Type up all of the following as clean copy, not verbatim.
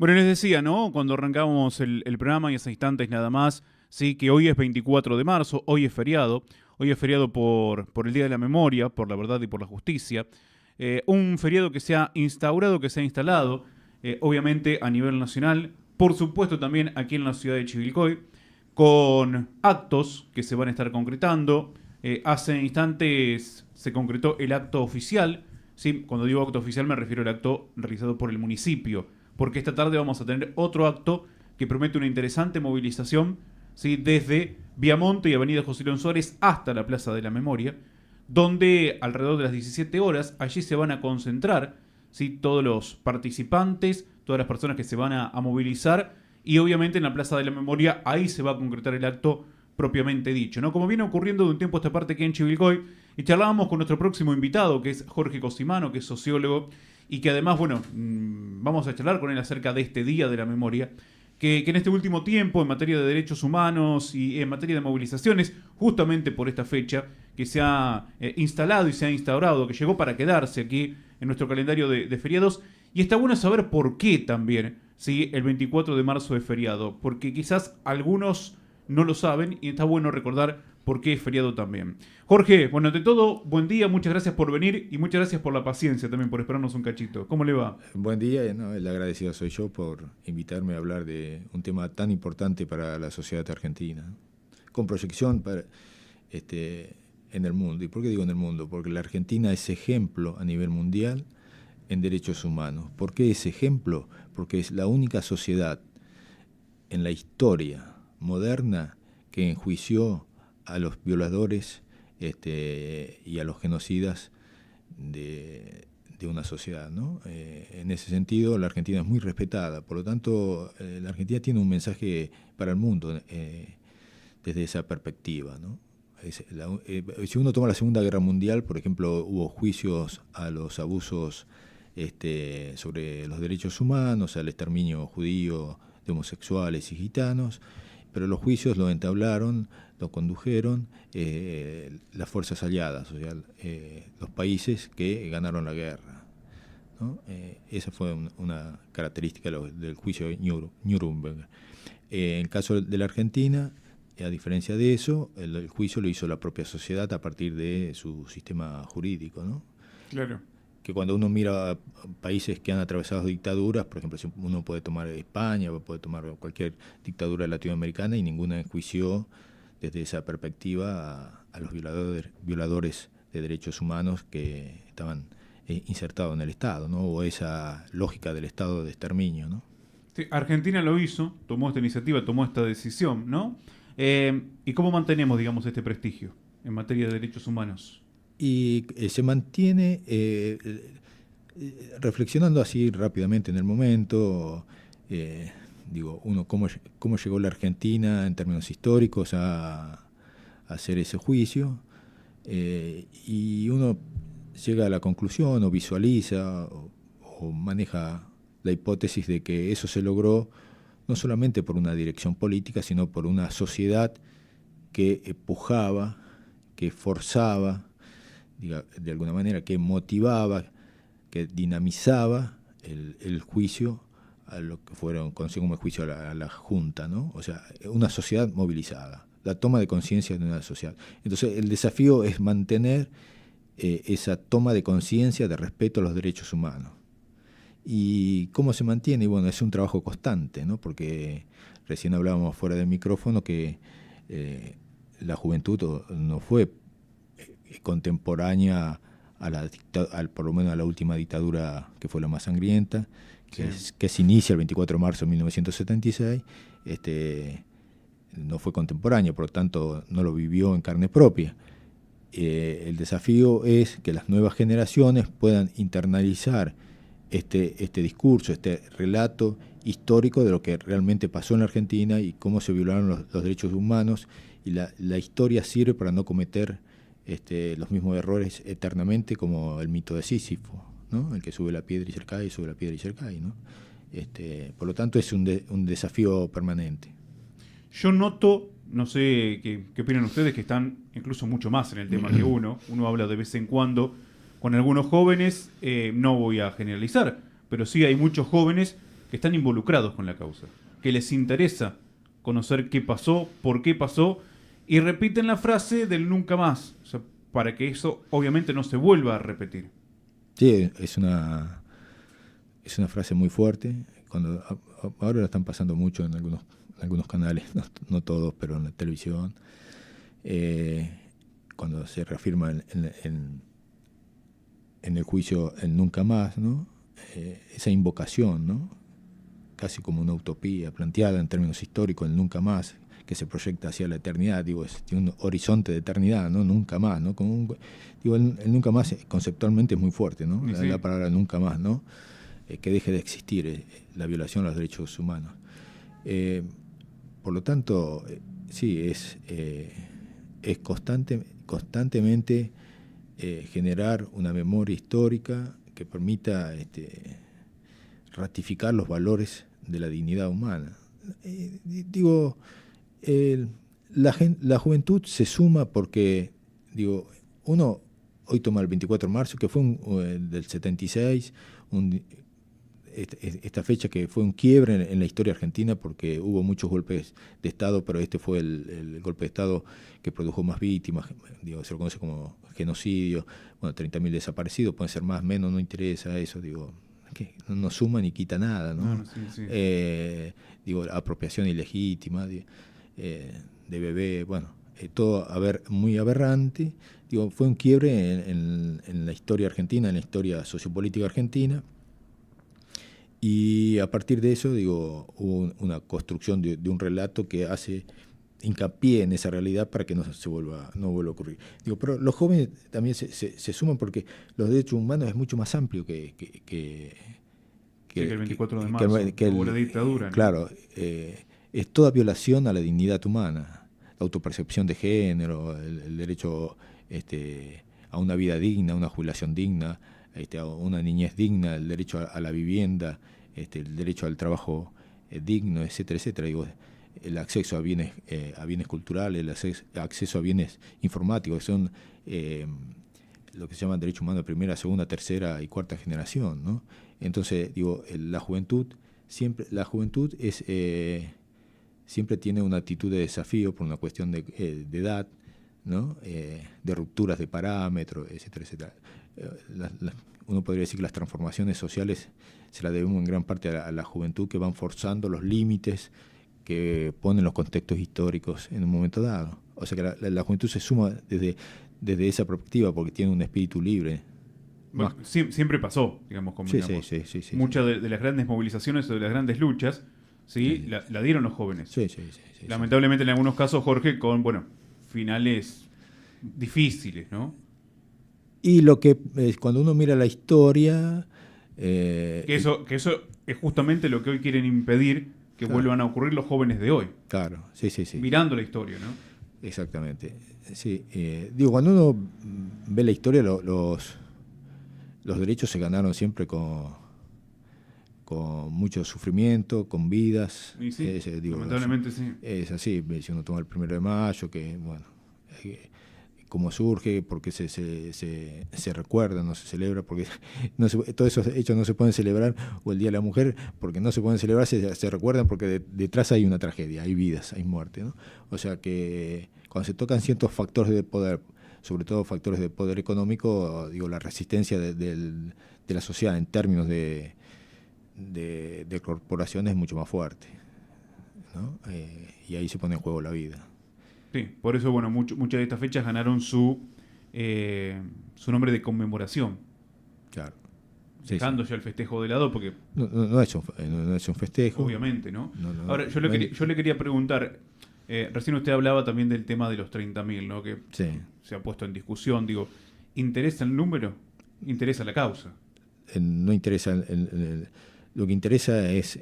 Bueno, les decía, ¿no? Cuando arrancábamos el programa y hace instantes nada más, sí, que hoy es 24 de marzo, hoy es feriado. Hoy es feriado por el Día de la Memoria, por la Verdad y por la Justicia. Un feriado que se ha instaurado, que se ha instalado, obviamente a nivel nacional, por supuesto también aquí en la ciudad de Chivilcoy, con actos que se van a estar concretando. Hace instantes se concretó el acto oficial. Sí, cuando digo acto oficial me refiero al acto realizado por el municipio, porque esta tarde vamos a tener otro acto que promete una interesante movilización, ¿sí? Desde Viamonte y Avenida José León Suárez hasta la Plaza de la Memoria, donde alrededor de las 17 horas allí se van a concentrar, ¿sí? Todos los participantes, todas las personas que se van a movilizar, y obviamente en la Plaza de la Memoria ahí se va a concretar el acto propiamente dicho, ¿no? Como viene ocurriendo de un tiempo a esta parte aquí en Chivilcoy, y charlábamos con nuestro próximo invitado, que es Jorge Cosimano, que es sociólogo, y que además, bueno, vamos a charlar con él acerca de este Día de la Memoria, que en este último tiempo, en materia de derechos humanos y en materia de movilizaciones, justamente por esta fecha que se ha instalado y se ha instaurado, que llegó para quedarse aquí en nuestro calendario de feriados, y está bueno saber por qué también, ¿sí? El 24 de marzo es feriado, porque quizás algunos no lo saben y está bueno recordar por qué es feriado también. Jorge, bueno, ante todo, buen día, muchas gracias por venir y muchas gracias por la paciencia también, por esperarnos un cachito. ¿Cómo le va? Buen día, ¿no? El agradecido soy yo por invitarme a hablar de un tema tan importante para la sociedad argentina, ¿no? Con proyección en el mundo. ¿Y por qué digo en el mundo? Porque la Argentina es ejemplo a nivel mundial en derechos humanos. ¿Por qué es ejemplo? Porque es la única sociedad en la historia moderna que enjuició a los violadores y a los genocidas de una sociedad, ¿no? En ese sentido, la Argentina es muy respetada. Por lo tanto, la Argentina tiene un mensaje para el mundo desde esa perspectiva, ¿no? Si uno toma la Segunda Guerra Mundial, por ejemplo, hubo juicios a los abusos sobre los derechos humanos, al exterminio judío de homosexuales y gitanos, pero los juicios lo entablaron, lo condujeron las fuerzas aliadas, o sea, los países que ganaron la guerra, ¿no? Esa fue una característica del juicio de Nuremberg. En el caso de la Argentina, a diferencia de eso, el juicio lo hizo la propia sociedad a partir de su sistema jurídico, ¿no? Claro. Que cuando uno mira países que han atravesado dictaduras, por ejemplo, uno puede tomar España, puede tomar cualquier dictadura latinoamericana y ninguna enjuició desde esa perspectiva a los violadores de derechos humanos que estaban insertados en el Estado, ¿no? O esa lógica del Estado de exterminio, ¿no? Sí, Argentina lo hizo, tomó esta iniciativa, tomó esta decisión, ¿no? ¿Y cómo mantenemos, digamos, este prestigio en materia de derechos humanos? Y se mantiene, reflexionando así rápidamente en el momento, uno cómo llegó la Argentina en términos históricos a hacer ese juicio, y uno llega a la conclusión o visualiza o maneja la hipótesis de que eso se logró no solamente por una dirección política, sino por una sociedad que pujaba, que forzaba, de alguna manera, que motivaba, que dinamizaba el juicio a lo que fueron conocidos como el juicio a la Junta, ¿no? O sea, una sociedad movilizada, la toma de conciencia de una sociedad. Entonces, el desafío es mantener esa toma de conciencia de respeto a los derechos humanos. ¿Y cómo se mantiene? Y bueno, es un trabajo constante, ¿no? Porque recién hablábamos fuera del micrófono que la juventud no fue contemporánea por lo menos a la última dictadura, que fue la más sangrienta, que se inicia el 24 de marzo de 1976, no fue contemporánea, por lo tanto no lo vivió en carne propia. El desafío es que las nuevas generaciones puedan internalizar este discurso, este relato histórico de lo que realmente pasó en la Argentina y cómo se violaron los derechos humanos, y la historia sirve para no cometer los mismos errores eternamente, como el mito de Sísifo, ¿no? El que sube la piedra y se cae, sube la piedra y se cae, ¿no? Por lo tanto es un desafío permanente. Yo noto, no sé qué opinan ustedes, que están incluso mucho más en el tema que uno. Uno habla de vez en cuando con algunos jóvenes, no voy a generalizar, pero sí hay muchos jóvenes que están involucrados con la causa, que les interesa conocer qué pasó, por qué pasó, y repiten la frase del nunca más, o sea, para que eso obviamente no se vuelva a repetir. Sí, es una frase muy fuerte. Ahora la están pasando mucho en algunos canales, no todos, pero en la televisión. Cuando se reafirma en el juicio el nunca más, ¿no? Esa invocación, ¿no? Casi como una utopía planteada en términos históricos, el nunca más, que se proyecta hacia la eternidad, tiene un horizonte de eternidad, ¿no? Nunca más, ¿no? El nunca más conceptualmente es muy fuerte, ¿no? Sí. La palabra nunca más, ¿no? Que deje de existir la violación a los derechos humanos. Por lo tanto, sí, es constantemente generar una memoria histórica que permita ratificar los valores de la dignidad humana. La juventud se suma porque, uno hoy toma el 24 de marzo, que fue del 76, esta fecha que fue un quiebre en la historia argentina porque hubo muchos golpes de Estado, pero este fue el golpe de Estado que produjo más víctimas, se lo conoce como genocidio, 30.000 desaparecidos, pueden ser más, menos, no interesa eso, que no suma ni quita nada, ¿no? Sí. Apropiación ilegítima de bebé, todo muy aberrante, fue un quiebre en la historia argentina, en la historia sociopolítica argentina. Y a partir de eso, hubo una construcción de un relato que hace hincapié en esa realidad para que no vuelva a ocurrir. Pero los jóvenes también se suman porque los derechos humanos es mucho más amplio que el 24 de marzo, hubo la dictadura, ¿no? Claro, es toda violación a la dignidad humana, la autopercepción de género, el derecho a una vida digna, a una jubilación digna, a una niñez digna, el derecho a la vivienda, el derecho al trabajo digno, etcétera, etcétera. El acceso a bienes culturales, el acceso a bienes informáticos, que son lo que se llaman derechos humanos de primera, segunda, tercera y cuarta generación, ¿no? Entonces, la juventud siempre tiene una actitud de desafío por una cuestión de edad, ¿no? De rupturas de parámetros, etcétera, etcétera. Uno podría decir que las transformaciones sociales se las debemos en gran parte a la juventud, que van forzando los límites que ponen los contextos históricos en un momento dado. O sea que la juventud se suma desde esa perspectiva porque tiene un espíritu libre. Bueno, siempre pasó, digamos, como sí. Muchas de las grandes movilizaciones o de las grandes luchas, ¿sí? La dieron los jóvenes. Sí. Lamentablemente en algunos casos, Jorge, con finales difíciles, ¿no? Y lo que cuando uno mira la historia... que eso es justamente lo que hoy quieren impedir que vuelvan a ocurrir los jóvenes de hoy. Claro, sí. Mirando la historia, ¿no? Exactamente. Sí, cuando uno ve la historia, los derechos se ganaron siempre con mucho sufrimiento, con vidas. Y sí, lamentablemente sí. Es así, si uno toma el 1 de mayo, que cómo surge, porque se recuerda, no se celebra, porque todos esos hechos no se pueden celebrar, o el Día de la Mujer, porque no se pueden celebrar, se recuerdan porque detrás hay una tragedia, hay vidas, hay muerte, ¿no? O sea que cuando se tocan ciertos factores de poder, sobre todo factores de poder económico, la resistencia de la sociedad en términos de corporaciones es mucho más fuerte, ¿no? Y ahí se pone en juego la vida. Sí, por eso, muchas de estas fechas ganaron su nombre de conmemoración. Claro. Dejando ya el festejo de lado, porque... No es un festejo. Obviamente, ¿no? Ahora, yo le quería preguntar, recién usted hablaba también del tema de los 30.000, ¿no? Que se ha puesto en discusión, ¿interesa el número? ¿Interesa la causa? No interesa, lo que interesa es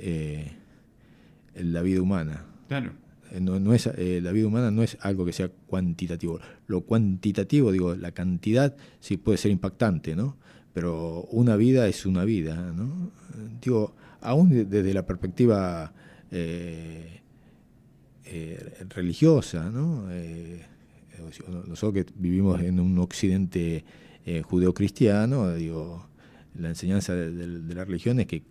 la vida humana. Claro. No es, la vida humana no es algo que sea cuantitativo. Lo cuantitativo, la cantidad sí puede ser impactante, ¿no? Pero una vida es una vida, ¿no? Aún desde la perspectiva religiosa, ¿no? Nosotros que vivimos en un occidente judeocristiano, la enseñanza de la religión es que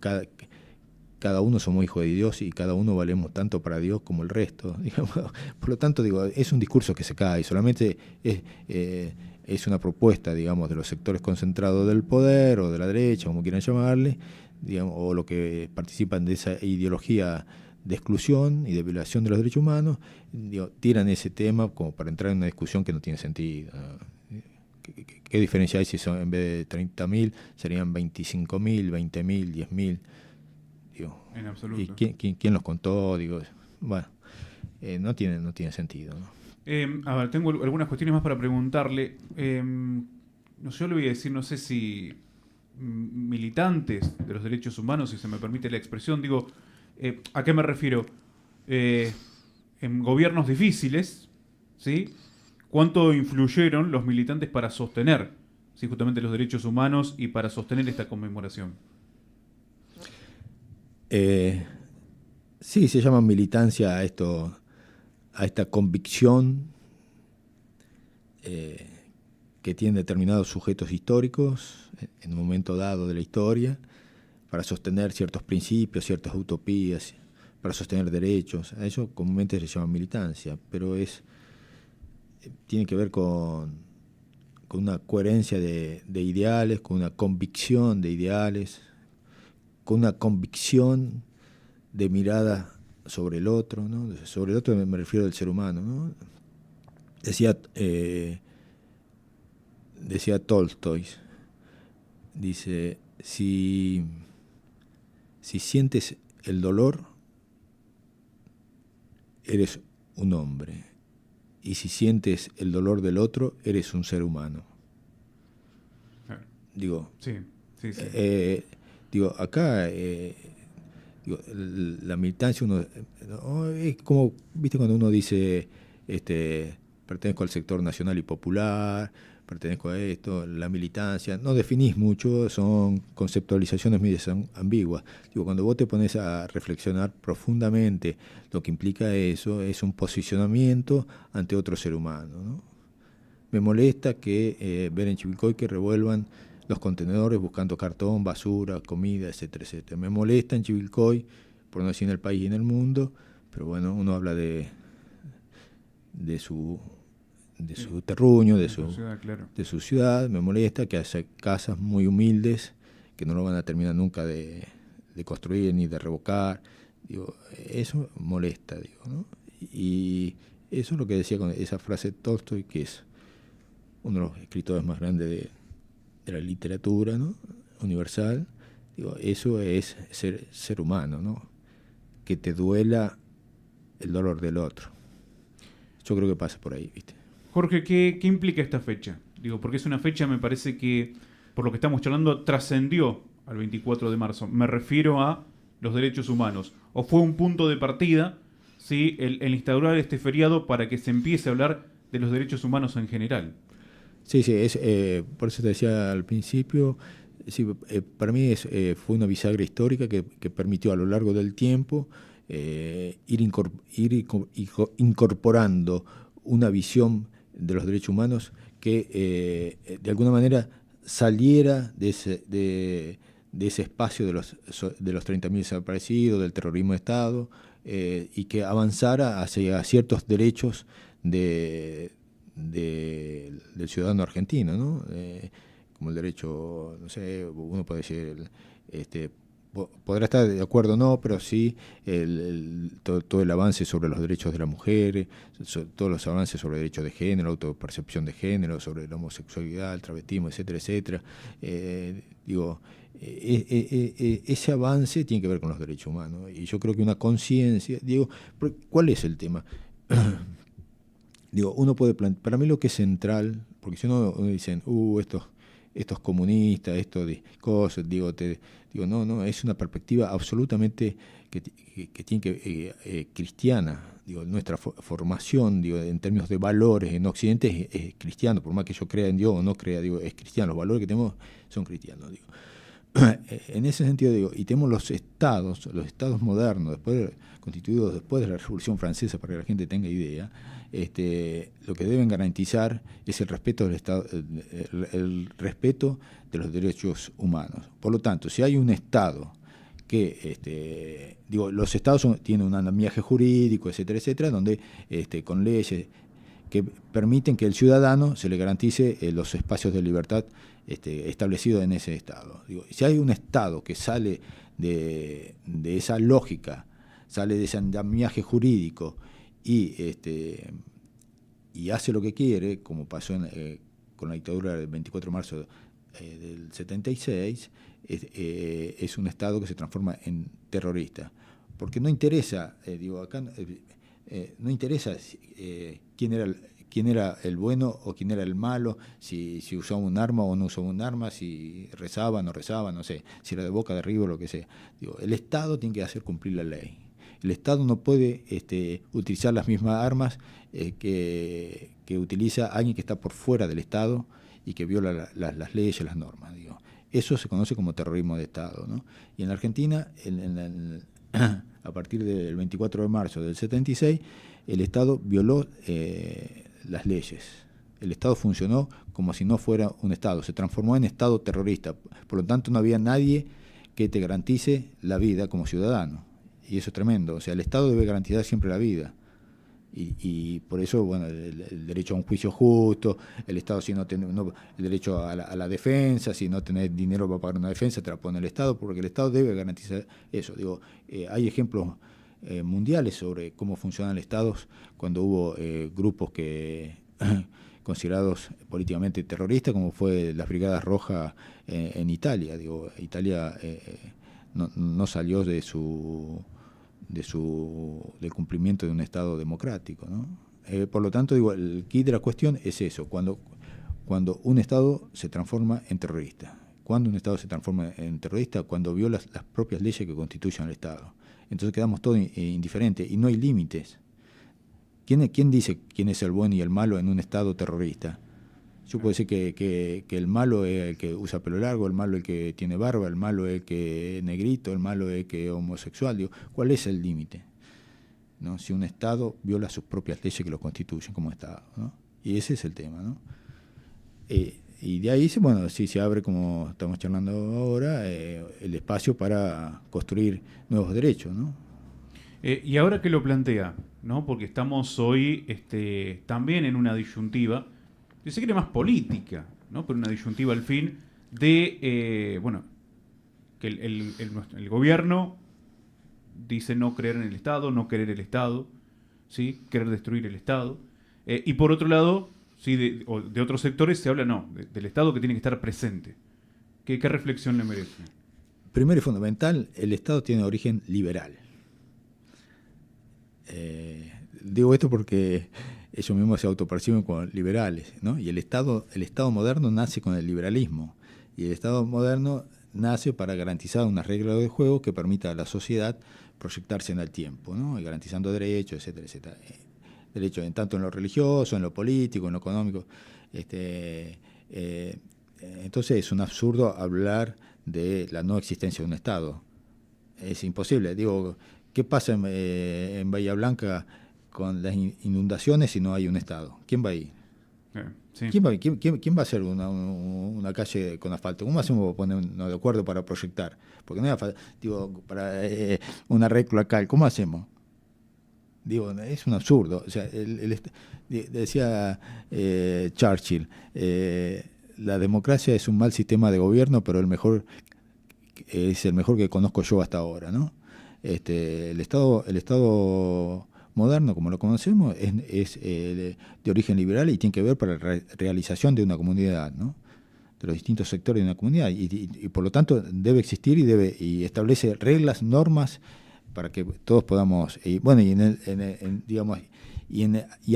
cada uno somos hijos de Dios y cada uno valemos tanto para Dios como el resto, digamos. Por lo tanto, digo, es un discurso que se cae, solamente es una propuesta, digamos, de los sectores concentrados del poder o de la derecha, como quieran llamarle, digamos, o los que participan de esa ideología de exclusión y de violación de los derechos humanos, digo, tiran ese tema como para entrar en una discusión que no tiene sentido, ¿no? ¿Qué diferencia hay si son, en vez de 30.000 serían 25.000, 20.000, 10.000? Digo, en absoluto. ¿Y quién los contó? Digo, bueno, no tiene sentido, ¿no? A ver, tengo algunas cuestiones más para preguntarle. No sé, yo le voy a decir, no sé si militantes de los derechos humanos, si se me permite la expresión, digo, ¿a qué me refiero? En gobiernos difíciles, ¿sí? ¿Cuánto influyeron los militantes para sostener, ¿sí?, justamente los derechos humanos y para sostener esta conmemoración? Sí, se llama militancia a esta convicción que tienen determinados sujetos históricos en un momento dado de la historia para sostener ciertos principios, ciertas utopías, para sostener derechos. A eso comúnmente se llama militancia, pero tiene que ver con una coherencia de ideales, con una convicción de ideales, con una convicción de mirada sobre el otro, ¿no? Sobre el otro me refiero al ser humano, ¿no? Decía Tolstoy, dice, si sientes el dolor, eres un hombre. Y si sientes el dolor del otro, eres un ser humano. Claro. Digo, sí. Digo, acá, la militancia, es como, viste, cuando uno dice, pertenezco al sector nacional y popular, pertenezco a esto, la militancia, no definís mucho, son conceptualizaciones muy ambiguas. Digo, cuando vos te pones a reflexionar profundamente lo que implica eso, es un posicionamiento ante otro ser humano, ¿no? Me molesta que ver en Chivilcoy que revuelvan los contenedores buscando cartón, basura, comida, etcétera, etcétera. Me molesta en Chivilcoy, por no decir en el país y en el mundo, pero bueno, uno habla de su terruño, de su ciudad. Me molesta que haya casas muy humildes que no lo van a terminar nunca de construir ni de revocar. Digo, eso molesta, digo, ¿no? Y eso es lo que decía con esa frase de Tolstoy, que es uno de los escritores más grandes de la literatura, ¿no?, universal. Digo, eso es ser humano, ¿no? Que te duela el dolor del otro. Yo creo que pasa por ahí, ¿viste? Jorge, ¿qué implica esta fecha? Digo, porque es una fecha, me parece que, por lo que estamos charlando, trascendió al 24 de marzo. Me refiero a los derechos humanos. ¿O fue un punto de partida, ¿sí?, el instaurar este feriado para que se empiece a hablar de los derechos humanos en general? Sí, por eso te decía al principio, sí, para mí fue una bisagra histórica que permitió a lo largo del tiempo ir incorporando una visión de los derechos humanos que de alguna manera saliera de ese espacio de los 30.000 desaparecidos, del terrorismo de Estado, y que avanzara hacia ciertos derechos del ciudadano argentino, ¿no? Como el derecho, no sé, uno puede decir, podrá estar de acuerdo o no, pero sí todo el avance sobre los derechos de la mujer, todos los avances sobre derechos de género, autopercepción de género, sobre la homosexualidad, el travestismo, etcétera, etcétera. Ese avance tiene que ver con los derechos humanos, y yo creo que una conciencia, ¿cuál es el tema? Uno puede plantear, para mí lo que es central, porque si uno dicen, estos comunistas, esto de cosas, no, es una perspectiva absolutamente que tiene que cristiana. Nuestra formación, en términos de valores en Occidente es cristiano, por más que yo crea en Dios o no crea, es cristiano, los valores que tenemos son cristianos, En ese sentido, y tenemos los estados modernos, constituidos después de la Revolución Francesa, para que la gente tenga idea, lo que deben garantizar es el respeto del Estado, el respeto de los derechos humanos. Por lo tanto, si hay un Estado que los estados tienen un andamiaje jurídico, etcétera, etcétera, donde con leyes que permiten que el ciudadano se le garantice los espacios de libertad establecidos en ese estado. Si hay un estado que sale de esa lógica, sale de ese andamiaje jurídico y hace lo que quiere, como pasó con la dictadura del 24 de marzo del 76, es un Estado que se transforma en terrorista. Porque no interesa, acá no interesa quién era el bueno o quién era el malo, si usaba un arma o no usaba un arma, si rezaba o no rezaba, no sé, si era de Boca, de River, lo que sea. El Estado tiene que hacer cumplir la ley. El Estado no puede utilizar las mismas armas que utiliza alguien que está por fuera del Estado y que viola las leyes, las normas. Eso se conoce como terrorismo de Estado, ¿no? Y en la Argentina, a partir del 24 de marzo del 76, el Estado violó las leyes. El Estado funcionó como si no fuera un Estado, se transformó en Estado terrorista. Por lo tanto, no había nadie que te garantice la vida como ciudadano. Y eso es tremendo. O sea, el Estado debe garantizar siempre la vida. Y por eso, bueno, el derecho a un juicio justo, el Estado, si no tiene el derecho a la defensa, si no tenés dinero para pagar una defensa, te la pone el Estado, porque el Estado debe garantizar eso. Hay ejemplos mundiales sobre cómo funcionan los Estados cuando hubo grupos que considerados políticamente terroristas, como fue las Brigadas Rojas en Italia. Italia no salió del cumplimiento de un Estado democrático, ¿no? Por lo tanto, el quid de la cuestión es eso, cuando un Estado se transforma en terrorista. Cuando un Estado se transforma en terrorista, cuando viola las propias leyes que constituyen al Estado. Entonces quedamos todos indiferentes y no hay límites. ¿Quién dice quién es el bueno y el malo en un Estado terrorista? Yo puedo decir que el malo es el que usa pelo largo, el malo es el que tiene barba, el malo es el que es negrito, el malo es el que es homosexual. ¿Cuál es el límite? ¿No? Si un Estado viola sus propias leyes que lo constituyen como Estado, ¿no? Y ese es el tema, ¿no? Y de ahí se abre, como estamos charlando ahora, el espacio para construir nuevos derechos, ¿no? Y ahora que lo plantea, ¿no? Porque estamos hoy también en una disyuntiva, yo sé que era más política, ¿no? Pero una disyuntiva al fin de, que el gobierno dice no creer en el Estado, no querer el Estado, ¿sí? Querer destruir el Estado. Y por otro lado, ¿sí? de otros sectores se habla, del Estado que tiene que estar presente. ¿Qué reflexión le merece? Primero y fundamental, el Estado tiene origen liberal. Digo esto porque ellos mismos se autoperciben como liberales, ¿no? Y el Estado moderno nace con el liberalismo. Y el Estado moderno nace para garantizar unas reglas de juego que permita a la sociedad proyectarse en el tiempo, ¿no? Y garantizando derechos, etcétera, etcétera. Derechos tanto en lo religioso, en lo político, en lo económico. Entonces es un absurdo hablar de la no existencia de un Estado. Es imposible. ¿Qué pasa en Bahía Blanca con las inundaciones si no hay un Estado? ¿Quién va a ir? Sí. ¿Quién va a hacer una calle con asfalto? ¿Cómo hacemos para ponernos de acuerdo para proyectar? Porque no hay asfalto, para una red cloacal, ¿cómo hacemos? Es un absurdo. O sea, decía Churchill, la democracia es un mal sistema de gobierno, pero es el mejor que conozco yo hasta ahora, ¿no? El Estado moderno, como lo conocemos, es de origen liberal y tiene que ver para la realización de una comunidad, ¿no? De los distintos sectores de una comunidad y por lo tanto debe existir y establece reglas, normas para que todos podamos y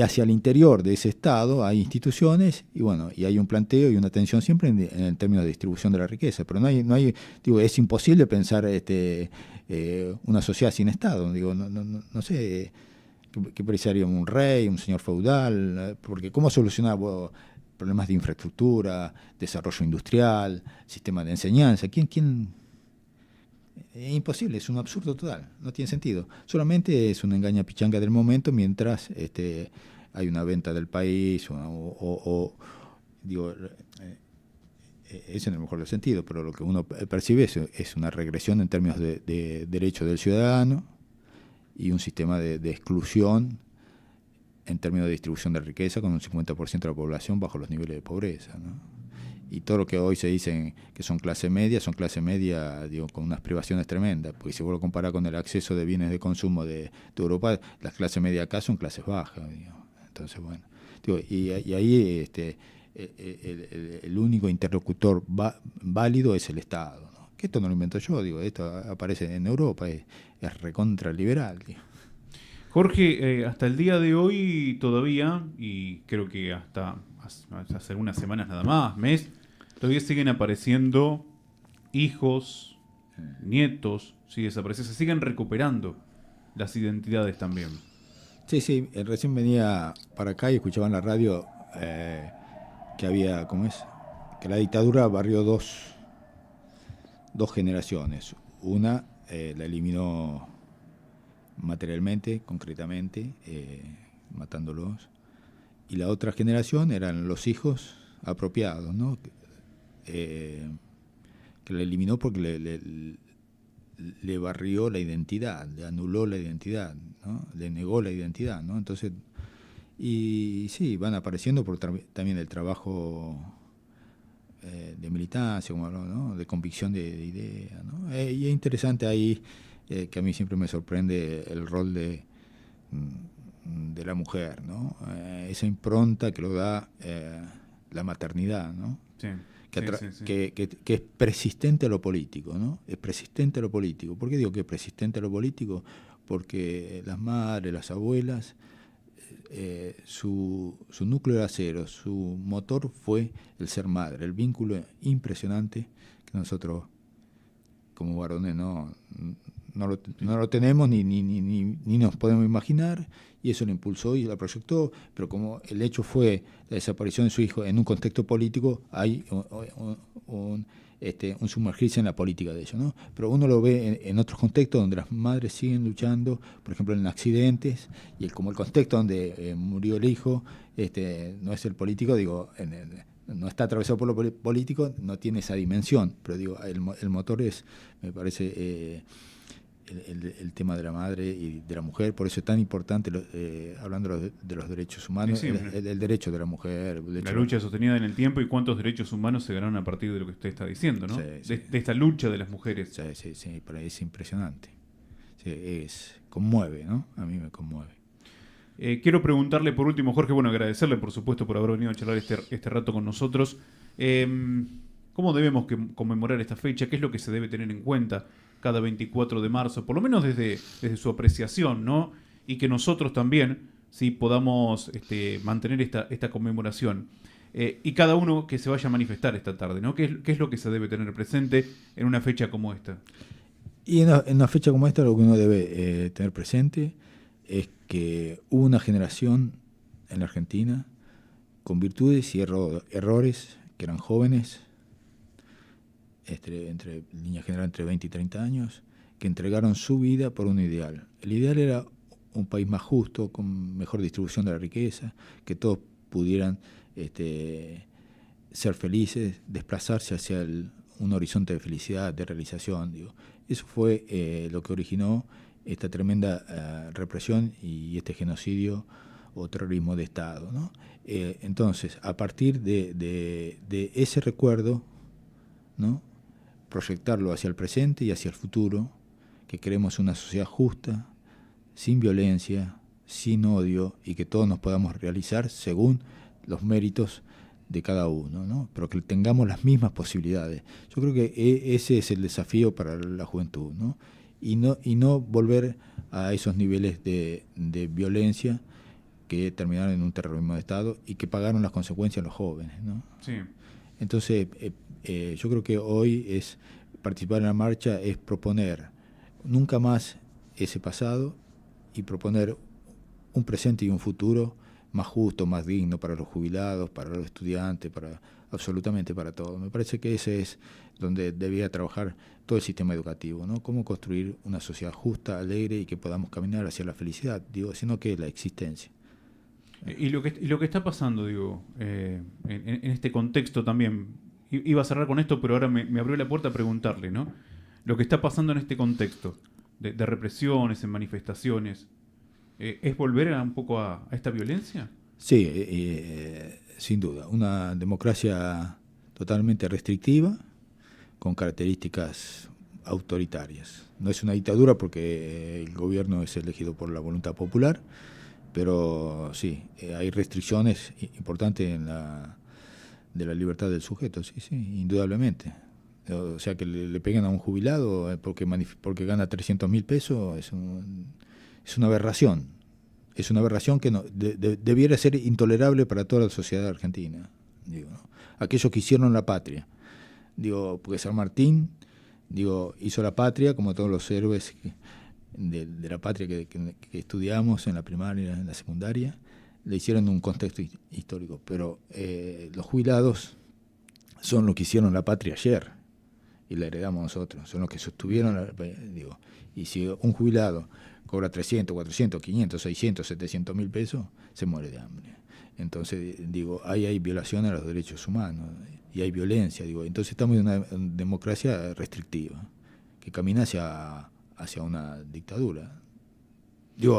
hacia el interior de ese Estado hay instituciones y hay un planteo y una atención siempre en términos de distribución de la riqueza, pero no hay es imposible pensar una sociedad sin Estado. No sé qué precisaría un rey, un señor feudal, porque cómo solucionar problemas de infraestructura, desarrollo industrial, sistema de enseñanza. ¿Quién? Es imposible, es un absurdo total, no tiene sentido. Solamente es una engaña pichanga del momento mientras hay una venta del país eso en el mejor de los sentidos, pero lo que uno percibe es una regresión en términos de derechos del ciudadano y un sistema de exclusión en términos de distribución de riqueza, con un 50% de la población bajo los niveles de pobreza, ¿no? Y todo lo que hoy se dicen que son clase media, digo, con unas privaciones tremendas, porque si vos lo comparás con el acceso de bienes de consumo de Europa, las clases media acá son clases bajas, digo. Entonces, bueno, digo, y ahí el único interlocutor válido es el Estado, ¿no? Que esto no lo invento yo, digo, esto aparece en Europa, es recontra liberal, digo. Jorge, hasta el día de hoy todavía, y creo que hasta hace algunas semanas nada más, mes, todavía siguen apareciendo hijos, nietos, sí, desaparecen, se siguen recuperando las identidades también. Sí, recién venía para acá y escuchaba en la radio que había, ¿cómo es? Que la dictadura barrió dos generaciones. Una la eliminó materialmente, concretamente, matándolos. Y la otra generación eran los hijos apropiados, ¿no? Que la eliminó porque le barrió la identidad, le anuló la identidad, ¿no? Le negó la identidad, ¿no? Entonces, y sí, van apareciendo por también el trabajo de militancia, como habló, ¿no? De convicción de ideas, ¿no? Y es interesante ahí que a mí siempre me sorprende el rol de la mujer, ¿no? Esa impronta que lo da la maternidad, ¿no? Sí. Que es persistente a lo político, ¿no? Es persistente a lo político. ¿Por qué digo que es persistente a lo político? Porque las madres, las abuelas, su núcleo de acero, su motor fue el ser madre, el vínculo impresionante que nosotros como varones no lo tenemos ni nos podemos imaginar, y eso lo impulsó y la proyectó, pero como el hecho fue la desaparición de su hijo en un contexto político, hay un sumergirse en la política de ellos, ¿no? Pero uno lo ve en otros contextos donde las madres siguen luchando, por ejemplo en accidentes, y como el contexto donde murió el hijo no es el político, digo, no está atravesado por lo político, no tiene esa dimensión, pero digo, el motor es, me parece, el tema de la madre y de la mujer. Por eso es tan importante, hablando de los derechos humanos, sí, el derecho de la mujer. La lucha sostenida en el tiempo y cuántos derechos humanos se ganaron a partir de lo que usted está diciendo, ¿no? Sí. De esta lucha de las mujeres. Sí, es impresionante. Sí, conmueve, ¿no? A mí me conmueve. Quiero preguntarle por último, Jorge, bueno, agradecerle por supuesto por haber venido a charlar este rato con nosotros. ¿Cómo debemos conmemorar esta fecha? ¿Qué es lo que se debe tener en cuenta cada 24 de marzo? Por lo menos desde su apreciación, ¿no? Y que nosotros también, sí, podamos mantener esta conmemoración. Y cada uno que se vaya a manifestar esta tarde, ¿no? ¿Qué es lo que se debe tener presente en una fecha como esta? Y en una fecha como esta lo que uno debe tener presente es que hubo una generación en la Argentina con virtudes y errores, que eran jóvenes, entre línea general entre 20 y 30 años, que entregaron su vida por un ideal. El ideal era un país más justo, con mejor distribución de la riqueza, que todos pudieran ser felices, desplazarse hacia un horizonte de felicidad, de realización. Digo. Eso fue lo que originó esta tremenda represión y este genocidio o terrorismo de Estado, ¿no? Entonces, a partir de ese recuerdo, ¿no? Proyectarlo hacia el presente y hacia el futuro, que queremos una sociedad justa, sin violencia, sin odio, y que todos nos podamos realizar según los méritos de cada uno, ¿no? Pero que tengamos las mismas posibilidades. Yo creo que ese es el desafío para la juventud, ¿no? Y no volver a esos niveles de violencia que terminaron en un terrorismo de Estado y que pagaron las consecuencias los jóvenes, ¿no? Sí. Entonces, yo creo que hoy participar en la marcha es proponer nunca más ese pasado y proponer un presente y un futuro más justo, más digno para los jubilados, para los estudiantes, absolutamente para todos. Me parece que ese es donde debía trabajar todo el sistema educativo, ¿no? Cómo construir una sociedad justa, alegre y que podamos caminar hacia la felicidad, sino que la existencia. Y lo que está pasando, en este contexto también, iba a cerrar con esto, pero ahora me abrió la puerta a preguntarle, ¿no? Lo que está pasando en este contexto de represiones, en manifestaciones, ¿es volver un poco a esta violencia? Sí, sin duda. Una democracia totalmente restrictiva, con características autoritarias. No es una dictadura porque el gobierno es elegido por la voluntad popular, pero sí, hay restricciones importantes de la libertad del sujeto, sí, indudablemente. O sea, que le peguen a un jubilado porque gana 300.000 pesos es una aberración. Es una aberración que debiera ser intolerable para toda la sociedad argentina. Digo, ¿no? Aquellos que hicieron la patria. Digo, porque San Martín hizo la patria como todos los héroes de la patria que estudiamos en la primaria, en la secundaria, le hicieron en un contexto histórico. Pero los jubilados son los que hicieron la patria ayer y la heredamos nosotros, son los que sostuvieron y si un jubilado cobra 300, 400, 500, 600, 700.000 pesos, se muere de hambre. Entonces, ahí hay violación a los derechos humanos y hay violencia. Entonces estamos en una democracia restrictiva que camina hacia una dictadura.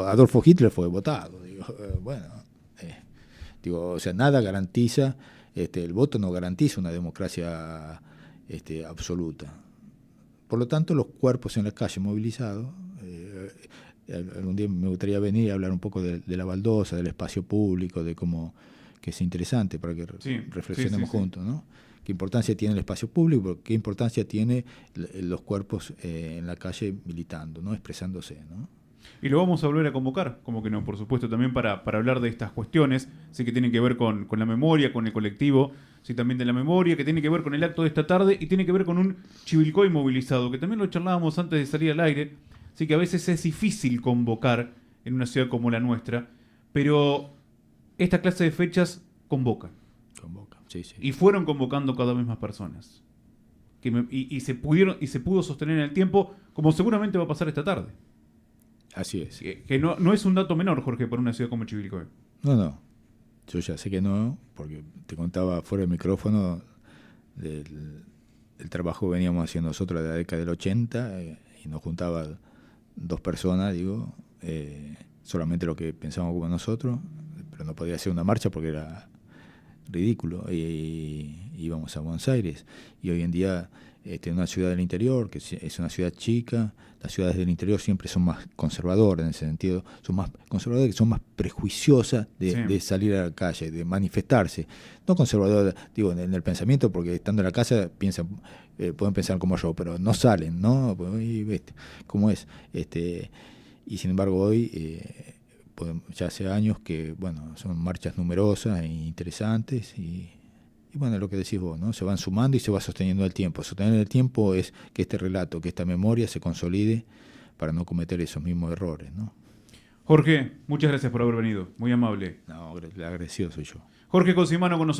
Adolfo Hitler fue votado. O sea, nada garantiza, el voto no garantiza una democracia absoluta. Por lo tanto, los cuerpos en la calle movilizados, algún día me gustaría venir a hablar un poco de la baldosa, del espacio público, de cómo, que es interesante para que reflexionemos juntos, ¿no? ¿Qué importancia tiene el espacio público? ¿Qué importancia tiene los cuerpos en la calle militando, ¿no? Expresándose, ¿no? Y lo vamos a volver a convocar, como que no, por supuesto, también para hablar de estas cuestiones, sí, que tienen que ver con la memoria, con el colectivo, sí, también de la memoria, que tiene que ver con el acto de esta tarde y tiene que ver con un Chivilcoy movilizado, que también lo charlábamos antes de salir al aire, sí, que a veces es difícil convocar en una ciudad como la nuestra, pero esta clase de fechas convocan. Sí. Y fueron convocando cada vez más personas. Y se pudo sostener en el tiempo, como seguramente va a pasar esta tarde. Así es. Que no es un dato menor, Jorge, para una ciudad como Chivilcoy. No. Yo ya sé que no, porque te contaba fuera del micrófono del trabajo que veníamos haciendo nosotros de la década del 80 y nos juntaba 2 personas, solamente lo que pensábamos como nosotros, pero no podía ser una marcha porque era ridículo. Y íbamos a Buenos Aires. Y hoy en día, en una ciudad del interior, que es una ciudad chica, las ciudades del interior siempre son más conservadoras en ese sentido, son más conservadoras, son más prejuiciosas de salir a la calle, de manifestarse. No conservadoras, en el pensamiento, porque estando en la casa pueden pensar como yo, pero no salen, ¿no? ¿Cómo es? Y sin embargo hoy, ya hace años que, son marchas numerosas e interesantes y lo que decís vos, ¿no? Se van sumando y se va sosteniendo el tiempo. Sostener el tiempo es que este relato, que esta memoria se consolide para no cometer esos mismos errores, ¿no? Jorge, muchas gracias por haber venido. Muy amable. No, el agradecido soy yo. Jorge Cosimano con nosotros.